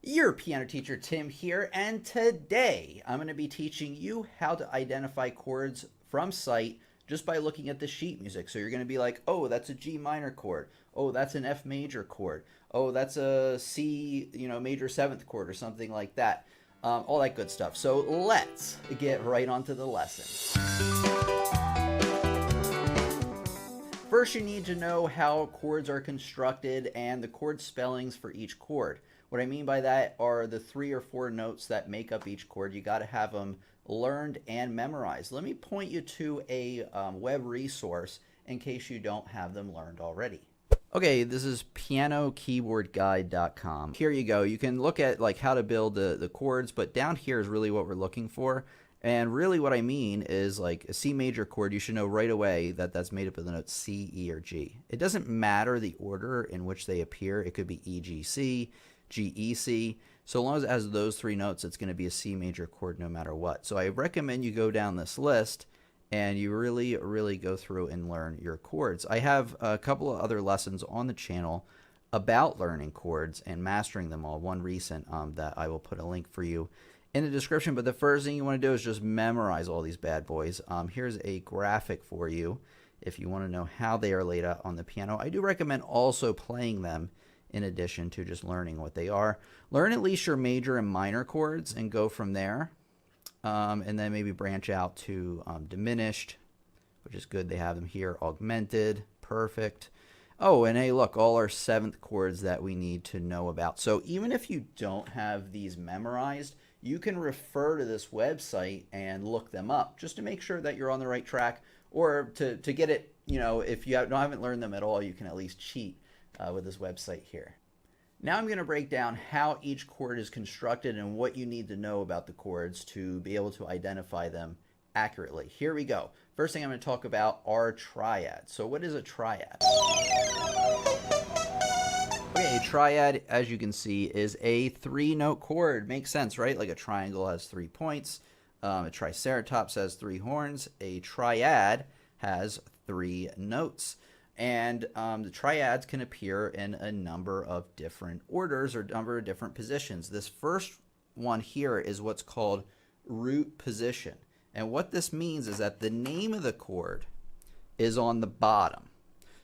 Your piano teacher Tim here, and today I'm going to be teaching you how to identify chords from sight just by looking at the sheet music. So you're going to be like, oh, that's a G minor chord. Oh, that's an F major chord. Oh, that's a C, major seventh chord or something like that. All that good stuff. So let's get right onto the lesson. First, you need to know how chords are constructed and the chord spellings for each chord. What I mean by that are the 3 or 4 notes that make up each chord. You got to have them learned and memorized. Let me point you to a web resource in case you don't have them learned already. Okay, this is pianokeyboardguide.com. Here you go. You can look at like how to build the chords, but down here is really what we're looking for. And really what I mean is like a C major chord, you should know right away that that's made up of the notes C, E, or G. It doesn't matter the order in which they appear. It could be E, G, C, G, E, C. So long as it has those 3 notes, it's going to be a C major chord no matter what. So I recommend you go down this list and you really go through and learn your chords. I have a couple of other lessons on the channel about learning chords and mastering them all. One recent that I will put a link for you in the description. But the first thing you want to do is just memorize all these bad boys. Here's a graphic for you if you want to know how they are laid out on the piano. I do recommend also playing them in addition to just learning what they are. Learn at least your major and minor chords and go from there. And then maybe branch out to diminished, which is good. They have them here. Augmented, perfect. Oh, and hey, look, all our 7th chords that we need to know about. So even if you don't have these memorized, you can refer to this website and look them up just to make sure that you're on the right track, or to get it, if you haven't learned them at all, you can at least cheat with this website here. Now I'm going to break down how each chord is constructed and what you need to know about the chords to be able to identify them accurately. Here we go. First thing I'm going to talk about are triads. So what is a triad? Okay, a triad, as you can see, is a 3-note chord. Makes sense, right? Like a triangle has 3 points. A triceratops has 3 horns. A triad has 3 notes. And the triads can appear in a number of different orders or a number of different positions. This first one here is what's called root position. And what this means is that the name of the chord is on the bottom.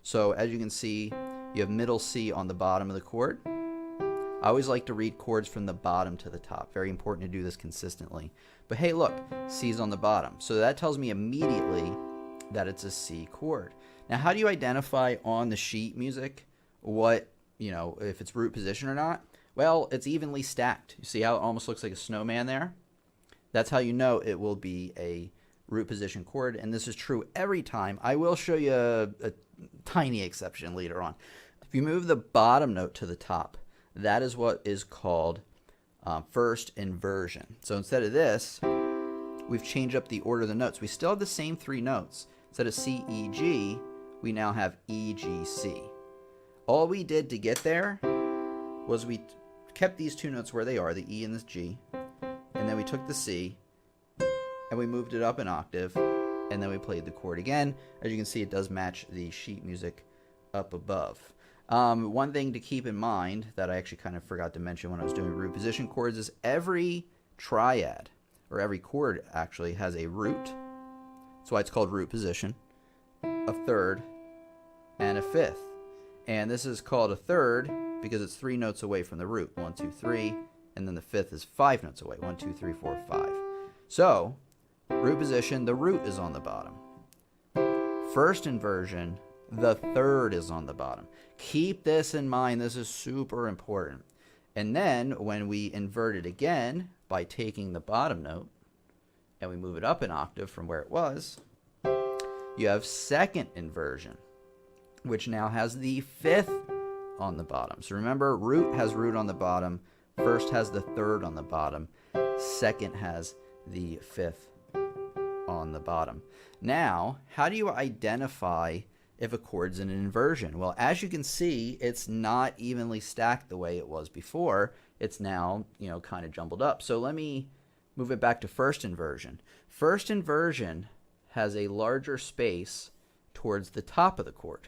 So as you can see, you have middle C on the bottom of the chord. I always like to read chords from the bottom to the top. Very important to do this consistently. But hey, look, C's on the bottom. So that tells me immediately that it's a C chord. Now, how do you identify on the sheet music what, if it's root position or not? Well, it's evenly stacked. You see how it almost looks like a snowman there? That's how you know it will be a root position chord, and this is true every time. I will show you a tiny exception later on. If you move the bottom note to the top, that is what is called first inversion. So instead of this, we've changed up the order of the notes. We still have the same 3 notes. Instead of C, E, G, we now have E, G, C. All we did to get there was we kept these 2 notes where they are, the E and the G, and then we took the C and we moved it up an octave, and then we played the chord again. As you can see, it does match the sheet music up above. One thing to keep in mind that I actually kind of forgot to mention when I was doing root position chords is every triad, or every chord actually, has a root. That's why it's called root position, a third, and a 5th. And this is called a third because it's 3 notes away from the root. 1, 2, 3, and then the 5th is 5 notes away. 1, 2, 3, 4, 5. So, root position, the root is on the bottom. First inversion, the third is on the bottom. Keep this in mind. This is super important. And then when we invert it again by taking the bottom note and we move it up an octave from where it was, you have second inversion, which now has the 5th on the bottom. So remember, root has root on the bottom, first has the third on the bottom, second has the 5th on the bottom. Now, how do you identify if a chord's in an inversion? Well, as you can see, it's not evenly stacked the way it was before. It's now, kind of jumbled up. So let me move it back to first inversion. First inversion has a larger space towards the top of the chord.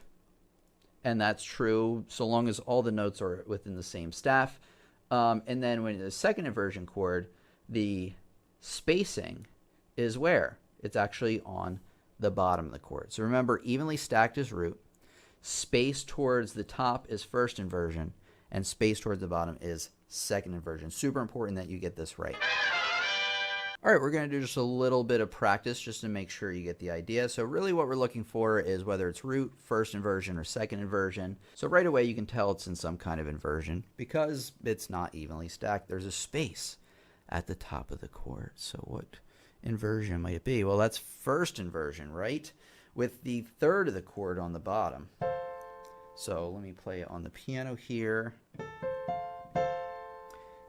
And that's true so long as all the notes are within the same staff. And then when the second inversion chord, the spacing is where? It's actually on the bottom of the chord. So remember, evenly stacked is root, space towards the top is first inversion, and space towards the bottom is second inversion. Super important that you get this right. All right, we're going to do just a little bit of practice just to make sure you get the idea. So really what we're looking for is whether it's root, first inversion, or second inversion. So right away you can tell it's in some kind of inversion because it's not evenly stacked. There's a space at the top of the chord. So what inversion might it be? Well, that's first inversion, right? With the third of the chord on the bottom. So let me play it on the piano here.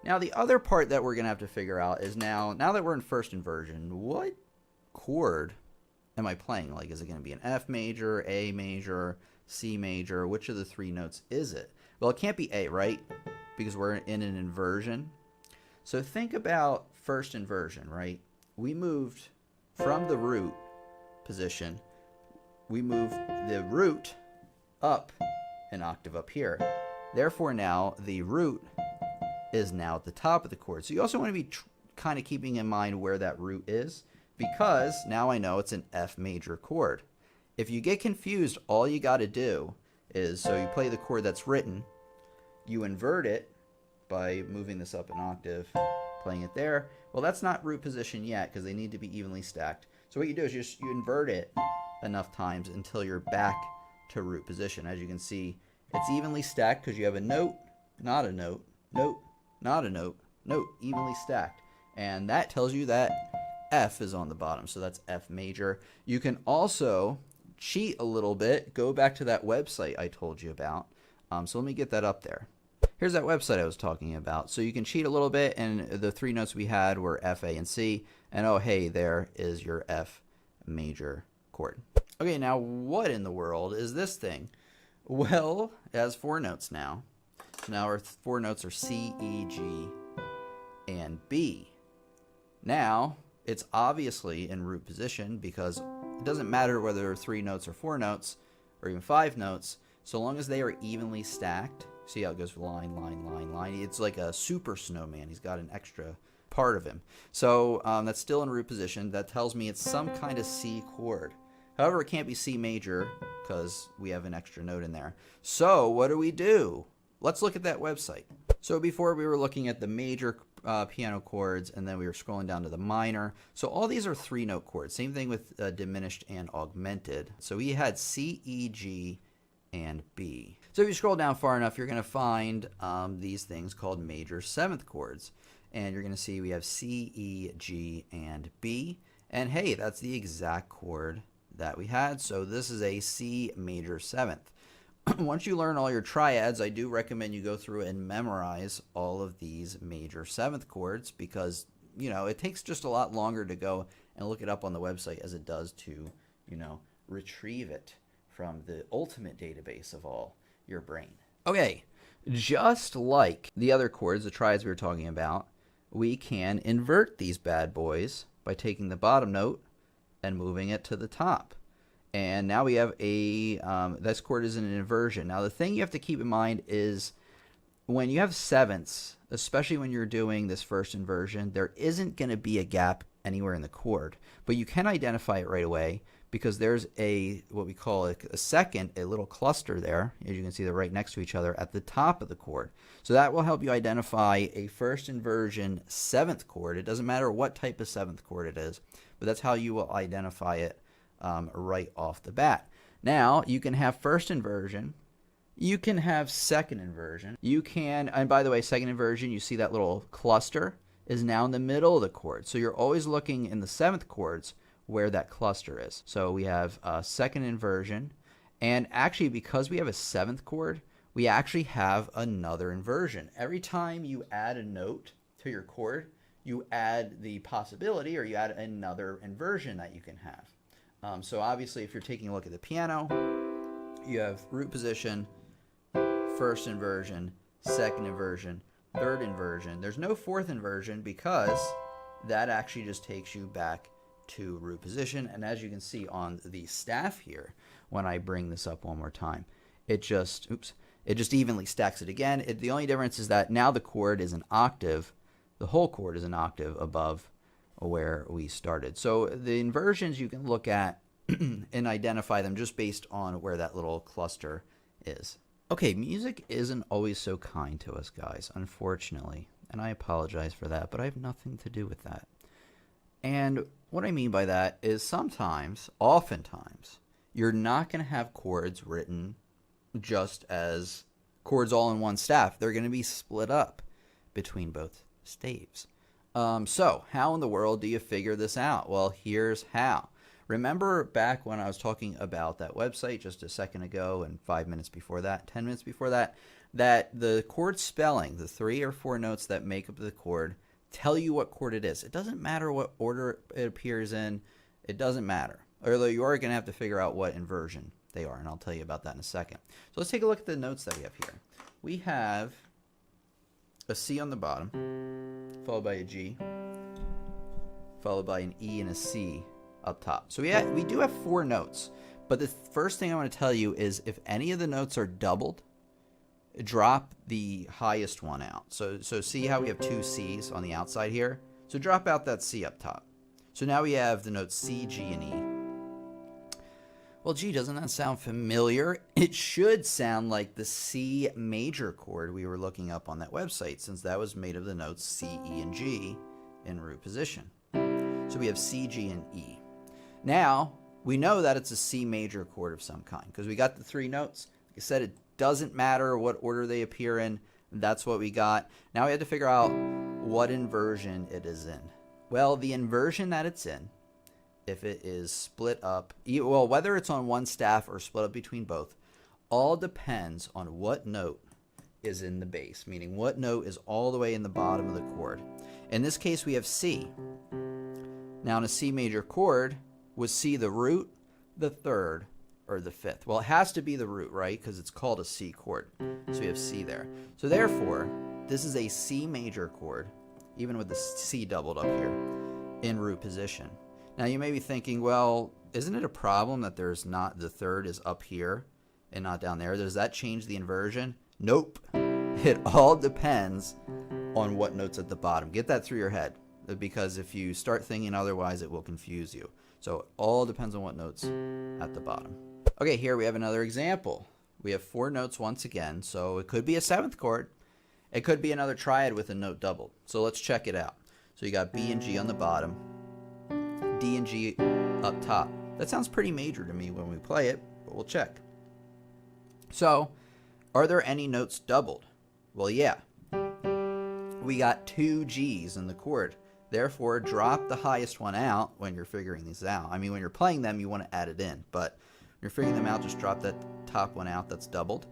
Now, the other part that we're going to have to figure out is now that we're in first inversion, what chord am I playing? Like, is it going to be an F major, A major, C major? Which of the three notes is it? Well, it can't be A, right? Because we're in an inversion. So think about first inversion, right? We moved from the root position. We moved the root up an octave up here. Therefore, now the root is now at the top of the chord. So you also want to be kind of keeping in mind where that root is, because now I know it's an F major chord. If you get confused, all you got to do is, so you play the chord that's written, you invert it by moving this up an octave, playing it there. Well, that's not root position yet because they need to be evenly stacked. So what you do is you invert it enough times until you're back to root position. As you can see, it's evenly stacked because you have a note, not a note, note, not a note, note, evenly stacked. And that tells you that F is on the bottom, so that's F major. You can also cheat a little bit, go back to that website I told you about. So let me get that up there. Here's that website I was talking about. So you can cheat a little bit, and the three notes we had were F, A, and C. And oh, hey, there is your F major chord. Okay, now what in the world is this thing? Well, it has four notes now. So now our four notes are C, E, G, and B. Now, it's obviously in root position because it doesn't matter whether there are three notes or four notes or even five notes, so long as they are evenly stacked. See how it goes line, line, line, line. It's like a super snowman. He's got an extra part of him. So that's still in root position. That tells me it's some kind of C chord. However, it can't be C major because we have an extra note in there. So what do? Let's look at that website. So before we were looking at the major piano chords, and then we were scrolling down to the minor. So all these are three note chords. Same thing with diminished and augmented. So we had C, E, G, and B. So if you scroll down far enough, you're going to find these things called major seventh chords. And you're going to see we have C, E, G, and B. And hey, that's the exact chord that we had. So this is a C major seventh. Once you learn all your triads, I do recommend you go through and memorize all of these major seventh chords because, you know, it takes just a lot longer to go and look it up on the website as it does to, you know, retrieve it from the ultimate database of all your brain. Okay, just like the other chords, the triads we were talking about, we can invert these bad boys by taking the bottom note and moving it to the top. And now we have this chord is in an inversion. Now, the thing you have to keep in mind is when you have sevenths, especially when you're doing this first inversion, there isn't going to be a gap anywhere in the chord. But you can identify it right away because there's what we call a little cluster there. As you can see, they're right next to each other at the top of the chord. So that will help you identify a first inversion seventh chord. It doesn't matter what type of seventh chord it is, but that's how you will identify it right off the bat. Now, you can have first inversion. You can have second inversion. You can, and by the way, second inversion, you see that little cluster is now in the middle of the chord. So you're always looking in the seventh chords where that cluster is. So we have second inversion. And actually, because we have a seventh chord, we actually have another inversion. Every time you add a note to your chord, you add the possibility or you add another inversion that you can have. So obviously, if you're taking a look at the piano, you have root position, first inversion, second inversion, third inversion. There's no fourth inversion because that actually just takes you back to root position. And as you can see on the staff here, when I bring this up one more time, it just it just evenly stacks it again. The only difference is that now the chord is an octave, the whole chord is an octave above where we started. So the inversions you can look at and identify them just based on where that little cluster is. Okay, music isn't always so kind to us, guys, unfortunately. And I apologize for that, but I have nothing to do with that. And what I mean by that is sometimes, oftentimes, you're not going to have chords written just as chords all in one staff. They're going to be split up between both staves. So how in the world do you figure this out? Well, here's how. Remember back when I was talking about that website just a second ago and 5 minutes before that, 10 minutes before that, that the chord spelling, the 3 or 4 notes that make up the chord, tell you what chord it is. It doesn't matter what order it appears in. It doesn't matter. Although you are going to have to figure out what inversion they are, and I'll tell you about that in a second. So let's take a look at the notes that we have here. We have a C on the bottom, followed by a G, followed by an E and a C up top. So we do have 4 notes, but the first thing I want to tell you is if any of the notes are doubled, drop the highest one out. So see how we have 2 C's on the outside here? So drop out that C up top. So now we have the notes C, G, and E. Well, gee, doesn't that sound familiar? It should sound like the C major chord we were looking up on that website, since that was made of the notes C, E, and G in root position. So we have C, G, and E. Now, we know that it's a C major chord of some kind, because we got the 3 notes. Like I said, it doesn't matter what order they appear in. That's what we got. Now we have to figure out what inversion it is in. Well, the inversion that it's in, if it is split up, well, whether it's on one staff or split up between both, all depends on what note is in the bass, meaning what note is all the way in the bottom of the chord. In this case, we have C. Now, in a C major chord, was C the root, the 3rd, or the 5th? Well, it has to be the root, right? Because it's called a C chord. So we have C there. So therefore, this is a C major chord, even with the C doubled up here, in root position. Now you may be thinking, well, isn't it a problem that there's not, the 3rd is up here and not down there? Does that change the inversion? Nope. It all depends on what note's at the bottom. Get that through your head, because if you start thinking otherwise, it will confuse you. So it all depends on what note's at the bottom. Okay, here we have another example. We have 4 notes once again, so it could be a 7th chord. It could be another triad with a note doubled. So let's check it out. So you got B and G on the bottom, D and G up top. That sounds pretty major to me when we play it, but we'll check. So, are there any notes doubled? Well, yeah. We got 2 G's in the chord. Therefore, drop the highest one out when you're figuring these out. I mean, when you're playing them, you want to add it in, but when you're figuring them out, just drop that top one out that's doubled.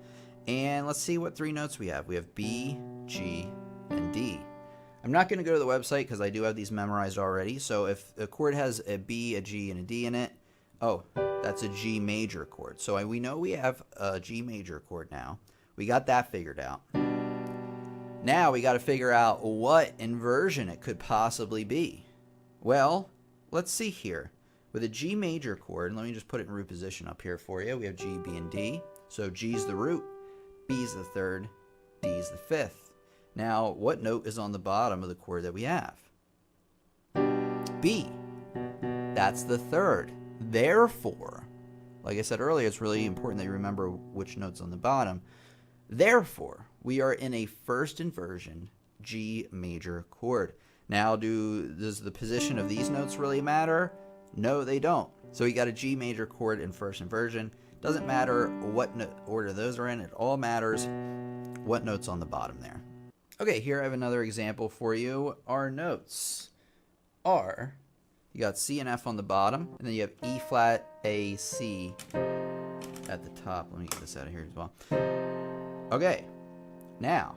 And let's see what 3 notes we have. We have B, G, and D. I'm not going to go to the website because I do have these memorized already. So if a chord has a B, a G, and a D in it, oh, that's a G major chord. So we know we have a G major chord now. We got that figured out. Now we got to figure out what inversion it could possibly be. Well, let's see here. With a G major chord, let me just put it in root position up here for you. We have G, B, and D. So G's the root, B's the 3rd, D's the 5th. Now, what note is on the bottom of the chord that we have? B. That's the 3rd. Therefore, like I said earlier, it's really important that you remember which note's on the bottom. Therefore, we are in a first inversion G major chord. Now, does the position of these notes really matter? No, they don't. So we got a G major chord in first inversion. Doesn't matter what order those are in. It all matters what note's on the bottom there. Okay, here I have another example for you. Our notes are, you got C and F on the bottom, and then you have E flat, A, C at the top. Let me get this out of here as well. Okay, now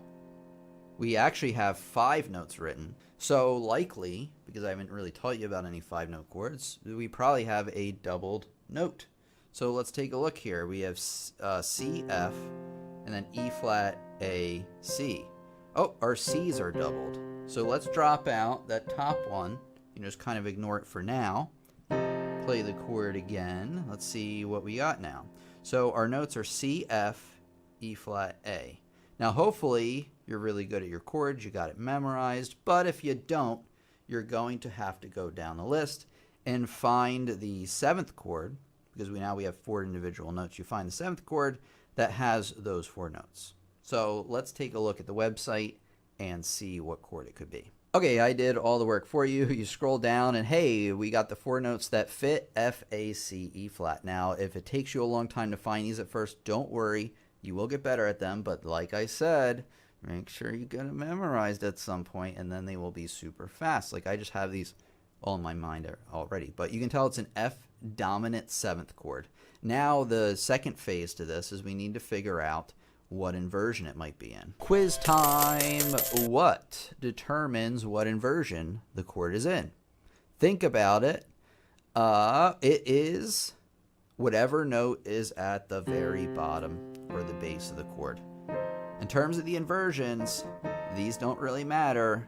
we actually have 5 notes written. So likely, because I haven't really taught you about any 5-note chords, we probably have a doubled note. So let's take a look here. We have C, F, and then E flat, A, C. Oh, our C's are doubled. So let's drop out that top one. You can just kind of ignore it for now. Play the chord again. Let's see what we got now. So our notes are C, F, E flat, A. Now hopefully you're really good at your chords, you got it memorized, but if you don't, you're going to have to go down the list and find the 7th chord, because we have 4 individual notes. You find the 7th chord that has those 4 notes. So let's take a look at the website and see what chord it could be. Okay, I did all the work for you. You scroll down and hey, we got the 4 notes that fit: F, A, C, E flat. Now, if it takes you a long time to find these at first, don't worry. You will get better at them, but like I said, make sure you get it memorized at some point, and then they will be super fast. Like I just have these all in my mind already, but you can tell it's an F dominant 7th chord. Now, the second phase to this is we need to figure out what inversion it might be in. Quiz time! What determines what inversion the chord is in? Think about it. It is whatever note is at the very bottom or the base of the chord. In terms of the inversions, these don't really matter.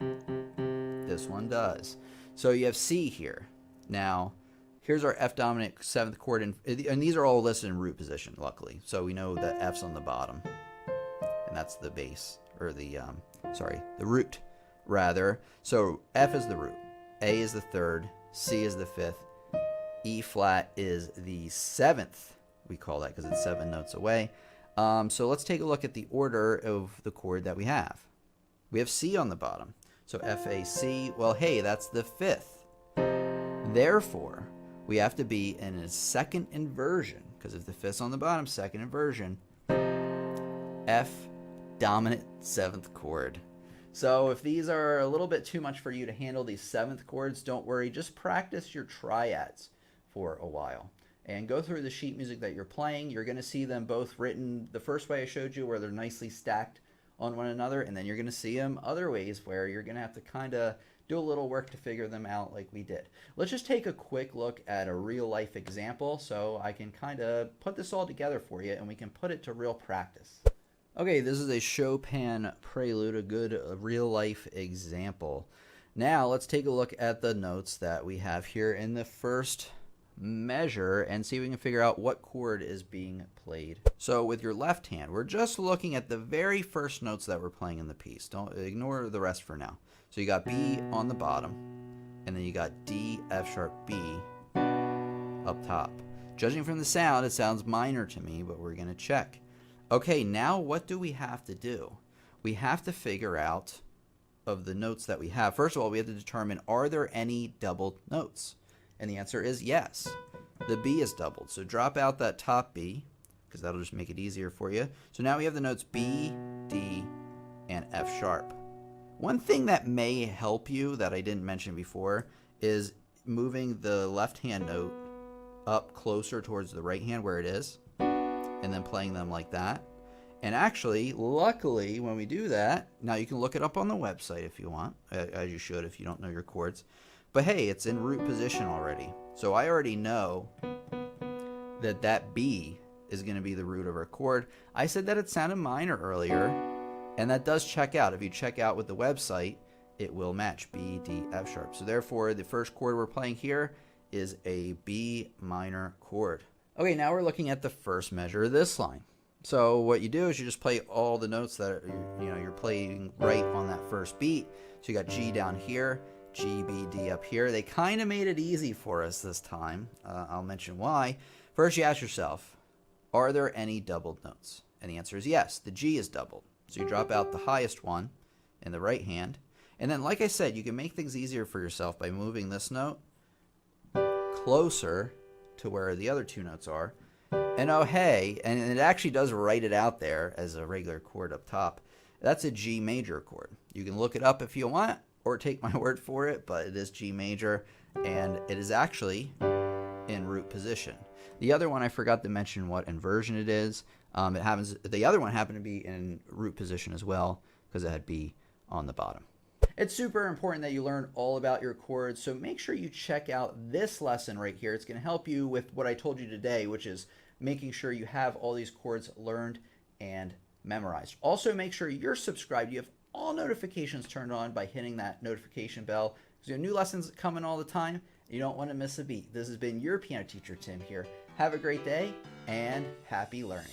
This one does. So you have C here. Now, here's our F dominant 7th chord, and these are all listed in root position, luckily. So we know that F's on the bottom, and that's the bass, or the root, rather. So F is the root, A is the 3rd, C is the 5th, E flat is the 7th. We call that because it's 7 notes away. So let's take a look at the order of the chord that we have. We have C on the bottom. So F, A, C, well, hey, that's the 5th. Therefore, we have to be in a 2nd inversion, because if the 5th's on the bottom, 2nd inversion, F dominant 7th chord. So if these are a little bit too much for you to handle, these 7th chords, don't worry, just practice your triads for a while. And go through the sheet music that you're playing. You're going to see them both written the first way I showed you, where they're nicely stacked on one another, and then you're going to see them other ways where you're going to have to kind of do a little work to figure them out like we did. Let's just take a quick look at a real life example so I can kind of put this all together for you and we can put it to real practice. Okay, this is a Chopin prelude, a good real life example. Now let's take a look at the notes that we have here in the first measure and see if we can figure out what chord is being played. So with your left hand, we're just looking at the very first notes that we're playing in the piece. Don't ignore the rest for now. So you got B on the bottom, and then you got D, F sharp, B up top. Judging from the sound, it sounds minor to me, but we're going to check. Okay, now what do we have to do? We have to figure out of the notes that we have. First of all, we have to determine, are there any doubled notes? And the answer is yes. The B is doubled. So drop out that top B, because that'll just make it easier for you. So now we have the notes B, D, and F sharp. One thing that may help you that I didn't mention before is moving the left hand note up closer towards the right hand where it is, and then playing them like that. And actually, luckily, when we do that, now you can look it up on the website if you want, as you should if you don't know your chords. But hey, it's in root position already. So I already know that that B is going to be the root of our chord. I said that it sounded minor earlier, and that does check out. If you check out with the website, it will match B, D, F sharp. So therefore, the first chord we're playing here is a B minor chord. Okay, now we're looking at the first measure of this line. So what you do is you just play all the notes that you're playing right on that first beat. So you got G down here, G, B, D up here. They kind of made it easy for us this time. I'll mention why. First, you ask yourself, are there any doubled notes? And the answer is yes, the G is doubled. So you drop out the highest one in the right hand. And then, like I said, you can make things easier for yourself by moving this note closer to where the other 2 notes are. And oh hey, and it actually does write it out there as a regular chord up top. That's a G major chord. You can look it up if you want, or take my word for it, but it is G major, and it is actually in root position. The other one, I forgot to mention what inversion it is. The other one happened to be in root position as well, because it had B on the bottom. It's super important that you learn all about your chords, so make sure you check out this lesson right here. It's going to help you with what I told you today, which is making sure you have all these chords learned and memorized. Also, make sure you're subscribed. You have all notifications turned on by hitting that notification bell, because you have new lessons coming all the time. You don't want to miss a beat. This has been your piano teacher, Tim, here. Have a great day and happy learning.